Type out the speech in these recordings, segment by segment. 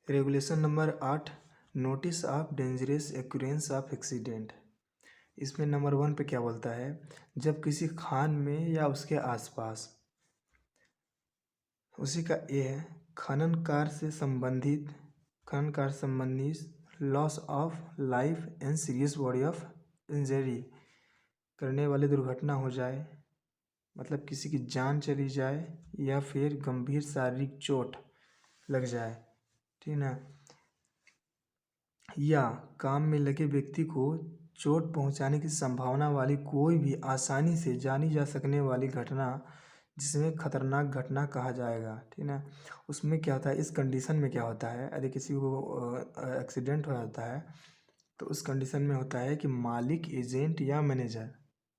Regulation number 8, notice of dangerous occurrence of accident. इसमें number 1 पे क्या बोलता है, जब किसी खान में या उसके आसपास, उसी का ए है, खनन कार्य से संबंधित loss of life and serious body of injury करने वाली दुर्घटना हो जाए, मतलब किसी की जान चली जाए या फिर गंभीर शारीरिक चोट लग जाए, ठीक ना, या काम में लगे व्यक्ति को चोट पहुंचाने की संभावना वाली कोई भी आसानी से जानी जा सकने वाली घटना जिसमें खतरनाक घटना कहा जाएगा, ठीक ना। उसमें क्या होता है, इस कंडीशन में क्या होता है, यदि किसी को एक्सीडेंट हो जाता है तो उस कंडीशन में होता है कि मालिक, एजेंट या मैनेजर,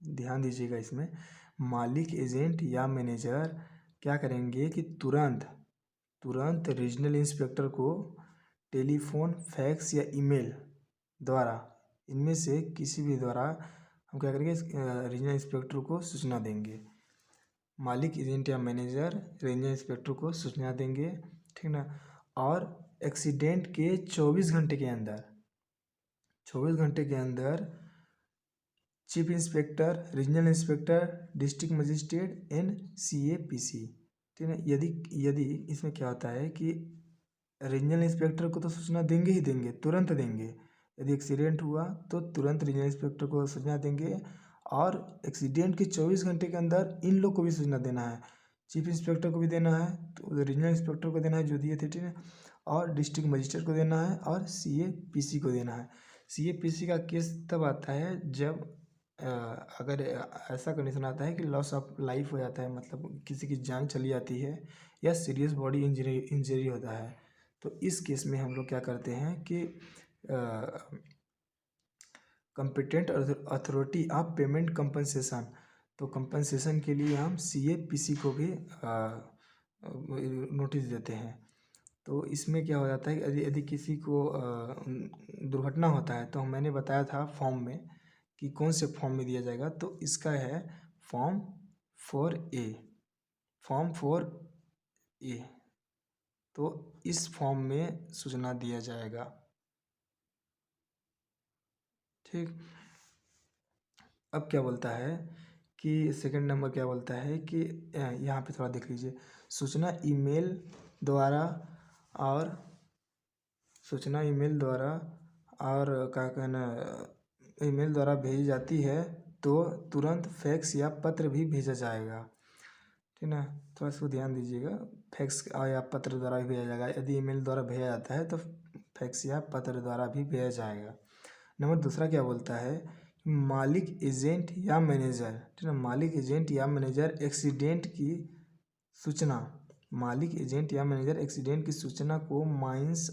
ध्यान दीजिएगा इसमें, मालिक, एजेंट या मैनेजर क्या करेंगे कि तुरंत रीजनल इंस्पेक्टर को टेलीफोन, फैक्स या ईमेल द्वारा, इनमें से किसी भी द्वारा हम क्या करेंगे, रीजनल इंस्पेक्टर को सूचना देंगे। मालिक, एजेंट या मैनेजर रीजनल इंस्पेक्टर को सूचना देंगे, ठीक ना। और एक्सीडेंट के 24 घंटे के अंदर chief inspector, regional inspector, district magistrate and CAPC, ठीक है। यदि इसमें क्या होता है कि रीजनल इंस्पेक्टर को तो सूचना देंगे ही देंगे, तुरंत देंगे। यदि एक्सीडेंट हुआ तो तुरंत रीजनल इंस्पेक्टर को सूचना देंगे, और एक्सीडेंट के 24 घंटे के अंदर इन लोग को भी सूचना देना है, चीफ इंस्पेक्टर को भी देना है, तो रीजनल इंस्पेक्टर को देना है जो दिए थे, ठीक है, और डिस्ट्रिक्ट मजिस्ट्रेट को देना है, और CAPC को देना है। CAPC का केस तब आता है जब अगर ऐसा कंडीशन आता है कि लॉस ऑफ लाइफ हो जाता है, मतलब किसी की जान चली जाती है या सीरियस बॉडी इंजरी होता है, तो इस केस में हम लोग क्या करते हैं कि competent authority of payment compensation, तो कंपनसेशन के लिए हम CAPC को भी नोटिस देते हैं। तो इसमें क्या हो जाता है कि यदि किसी को दुर्घटना होता है, तो मैंने बताया था फॉर्म में कि कौन से फॉर्म में दिया जाएगा, तो इसका है फॉर्म 4A। तो इस फॉर्म में सूचना दिया जाएगा, ठीक। अब क्या बोलता है कि सेकंड नंबर क्या बोलता है कि यहाँ पे थोड़ा देख लीजिए, सूचना ईमेल द्वारा और क्या कहना, ईमेल द्वारा भेजी जाती है तो तुरंत फैक्स या पत्र भी भेजा जाएगा, ठीक ना। थोड़ा इसको ध्यान दीजिएगा, फैक्स या पत्र द्वारा भी भेजा जाएगा। यदि ईमेल द्वारा भेजा जाता है तो फैक्स या पत्र द्वारा भी भेजा जाएगा। नंबर दूसरा क्या बोलता है, मालिक, एजेंट या मैनेजर, ठीक है, मालिक, एजेंट या मैनेजर एक्सीडेंट की सूचना, मालिक, एजेंट या मैनेजर एक्सीडेंट की सूचना को माइंस,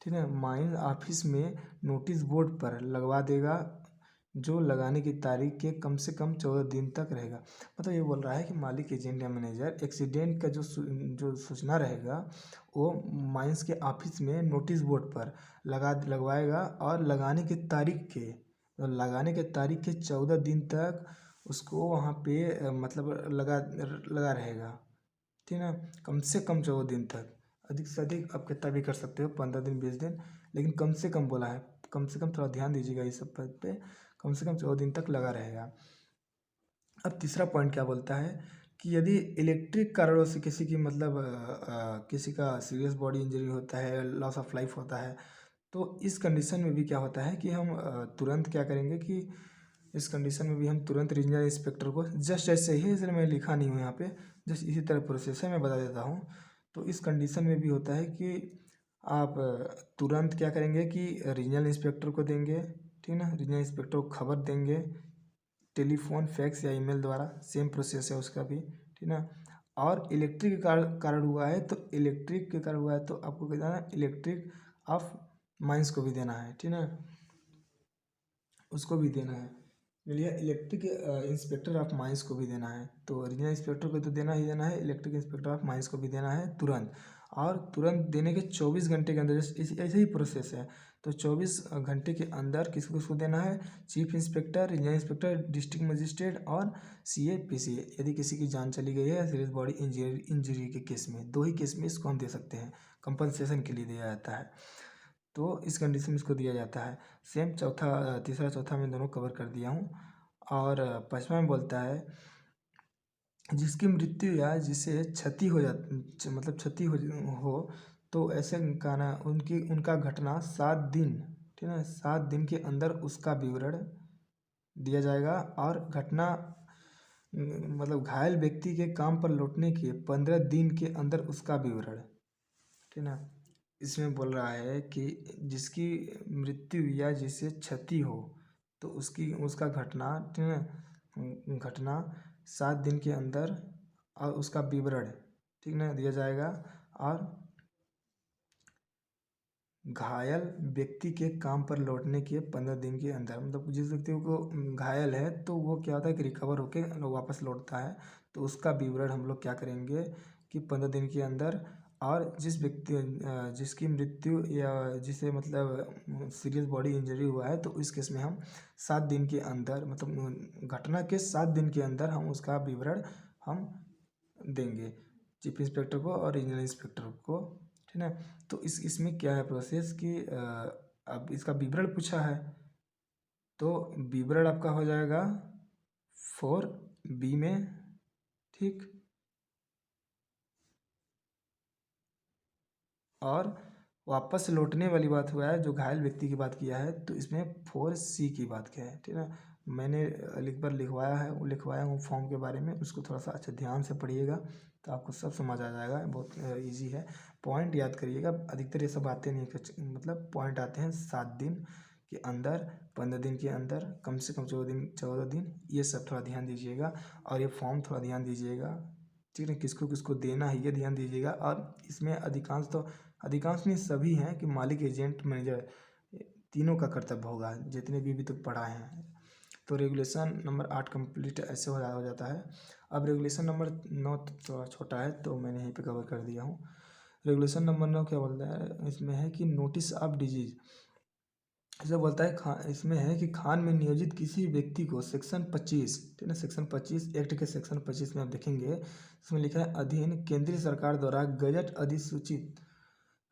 ठीक है, माइंस ऑफिस में नोटिस बोर्ड पर लगवा देगा, जो लगाने की तारीख के कम से कम 14 दिन तक रहेगा। मतलब ये बोल रहा है कि मालिक, एजेंट या मैनेजर एक्सीडेंट का जो सूचना रहेगा वो माइंस के ऑफिस में नोटिस बोर्ड पर लगवाएगा, और लगाने की तारीख के 14 दिन तक उसको वहाँ पे मतलब लगा रहेगा, ठीक है ना। कम से कम 14 दिन तक, अधिक से अधिक आप कितना भी कर सकते हो, 15 दिन, 20 दिन, लेकिन कम से कम बोला है, कम से कम थोड़ा ध्यान दीजिएगा इस सब बात पे, कम से कम 14 दिन तक लगा रहेगा। अब तीसरा पॉइंट क्या बोलता है कि यदि इलेक्ट्रिक कारणों से किसी की मतलब किसी का सीरियस बॉडी इंजरी होता है, लॉस ऑफ लाइफ होता है, तो इस कंडीशन में भी क्या होता है कि हम तुरंत क्या करेंगे कि इस कंडीशन में भी हम तुरंत रीजनल इंस्पेक्टर को, जस्ट जैसे ही, इसलिए मैं लिखा नहीं हूँ यहाँ पे, जस्ट इसी तरह प्रोसेस है, मैं बता देता हूँ। तो इस कंडीशन में भी होता है कि आप तुरंत क्या करेंगे कि रीजनल इंस्पेक्टर को देंगे, ठीक ना, रीजनल इंस्पेक्टर को खबर देंगे, टेलीफोन, फैक्स या ईमेल द्वारा, सेम प्रोसेस है उसका भी, ठीक ना। और इलेक्ट्रिक के कारण हुआ है, तो इलेक्ट्रिक के कारण हुआ है तो आपको क्या देना है, इलेक्ट्रिक ऑफ माइंस को भी देना है, ठीक ना, उसको भी देना है, चलिए, इलेक्ट्रिक इंस्पेक्टर ऑफ माइंस को भी देना है। तो रीजनल इंस्पेक्टर को तो देना ही देना है, इलेक्ट्रिक इंस्पेक्टर ऑफ माइंस को भी देना है तुरंत। और तुरंत देने के 24 घंटे के अंदर, ऐसे ही प्रोसेस है। तो 24 घंटे के अंदर किसको किसको देना है? Chief inspector, regional inspector, district magistrate और सीए, पीसीए। यदि किसी की जान चली गई है सीरियस बॉडी इंजरी के केस में, 2 ही केस में इसको हम दे सकते हैं, कंपनसेशन के लिए दिया जाता है। तो इस कंडीशन में इसको दिया जाता है। सेम तीसरा चौथा मैं दोनों कवर कर दिया हूँ। और पाँचवा में बोलता है जिसकी मृत्यु या जिसे क्षति हो मतलब क्षति हो तो ऐसे का ना उनका घटना 7 दिन, ठीक है, 7 दिन के अंदर उसका विवरण दिया जाएगा। और घटना मतलब घायल व्यक्ति के काम पर लौटने के 15 दिन के अंदर उसका विवरण, ठीक है ना। इसमें बोल रहा है कि जिसकी मृत्यु या जिसे क्षति हो तो उसका घटना, ठीक है, घटना 7 दिन के अंदर और उसका विवरण, ठीक ना, दिया जाएगा। और घायल व्यक्ति के काम पर लौटने के 15 दिन के अंदर, मतलब जिस व्यक्ति को घायल है तो वो क्या होता है कि रिकवर होकर वापस लौटता है, तो उसका विवरण हम लोग क्या करेंगे कि 15 दिन के अंदर। और जिस व्यक्ति जिसकी मृत्यु या जिसे मतलब सीरियस बॉडी इंजरी हुआ है तो इस केस में हम 7 दिन के अंदर, मतलब घटना के 7 दिन के अंदर हम उसका विवरण हम देंगे चीफ इंस्पेक्टर को और रीजनल इंस्पेक्टर को, ठीक है। तो इसमें क्या है प्रोसेस कि अब इसका विवरण पूछा है तो विवरण आपका हो जाएगा 4B में, ठीक। और वापस लौटने वाली बात हुआ है, जो घायल व्यक्ति की बात किया है, तो इसमें 4C की बात किया है, ठीक है। मैंने लिखवाया हूँ फॉर्म के बारे में, उसको थोड़ा सा अच्छा ध्यान से पढ़िएगा तो आपको सब समझ आ जाएगा। बहुत इजी है, पॉइंट याद करिएगा। अधिकतर ये सब आते नहीं, मतलब पॉइंट आते हैं 7 दिन के अंदर, 15 दिन के अंदर, कम से कम 14 दिन, ये सब थोड़ा ध्यान दीजिएगा। और ये फॉर्म थोड़ा ध्यान दीजिएगा, ठीक है, किसको किसको देना है ये ध्यान दीजिएगा। और इसमें अधिकांश नहीं, सभी हैं कि मालिक, एजेंट, मैनेजर, तीनों का कर्तव्य होगा, जितने भी तक पढ़ाए हैं। तो रेगुलेशन नंबर 8 कंप्लीट ऐसे हो जाता है। अब रेगुलेशन नंबर 9 थोड़ा छोटा है तो मैंने यहीं पे कवर कर दिया हूँ। रेगुलेशन नंबर 9 क्या बोलता है? इसमें है कि नोटिस ऑफ डिजीज, इसे बोलता है इसमें है कि खान में नियोजित किसी व्यक्ति को सेक्शन 25, ठीक है, सेक्शन 25 एक्ट के सेक्शन 25 में आप देखेंगे, इसमें लिखा है अधीन केंद्रीय सरकार द्वारा गजट अधिसूचित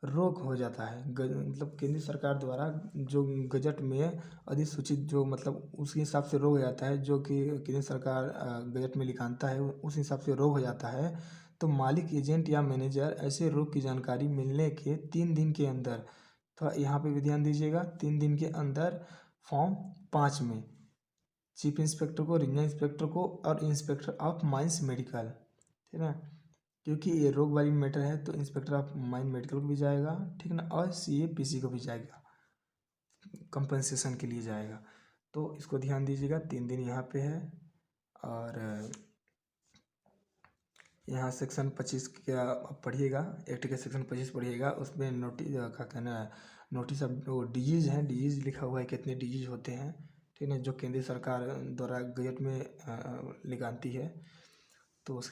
रोक हो जाता है। मतलब केंद्र सरकार द्वारा जो गजट में अधिसूचित, जो मतलब उस हिसाब से रोक हो जाता है, जो कि केंद्र सरकार गजट में लिखाता है उस हिसाब से रोक हो जाता है। तो मालिक, एजेंट या मैनेजर ऐसे रोक की जानकारी मिलने के 3 दिन के अंदर, तो यहाँ पे भी ध्यान दीजिएगा, 3 दिन के अंदर फॉर्म 5 में चीफ इंस्पेक्टर को, रीजनल इंस्पेक्टर को और इंस्पेक्टर ऑफ माइंस मेडिकल, ठीक है, क्योंकि ये रोग वाली मैटर है तो इंस्पेक्टर ऑफ माइन मेडिकल को भी जाएगा, ठीक है ना, और सीए पीसी को भी जाएगा, कंपनसेशन के लिए जाएगा। तो इसको ध्यान दीजिएगा, 3 दिन यहाँ पे है। और यहाँ सेक्शन 25 का पढ़िएगा, एक्ट के सेक्शन 25 पढ़िएगा, उसमें नोटिस क्या कहना है, नोटिस ऑफ वो डिजीज है, डिजीज लिखा हुआ है, कितने डिजीज होते हैं, ठीक है, जो केंद्र सरकार द्वारा गजट में लिखाती है, तो उसके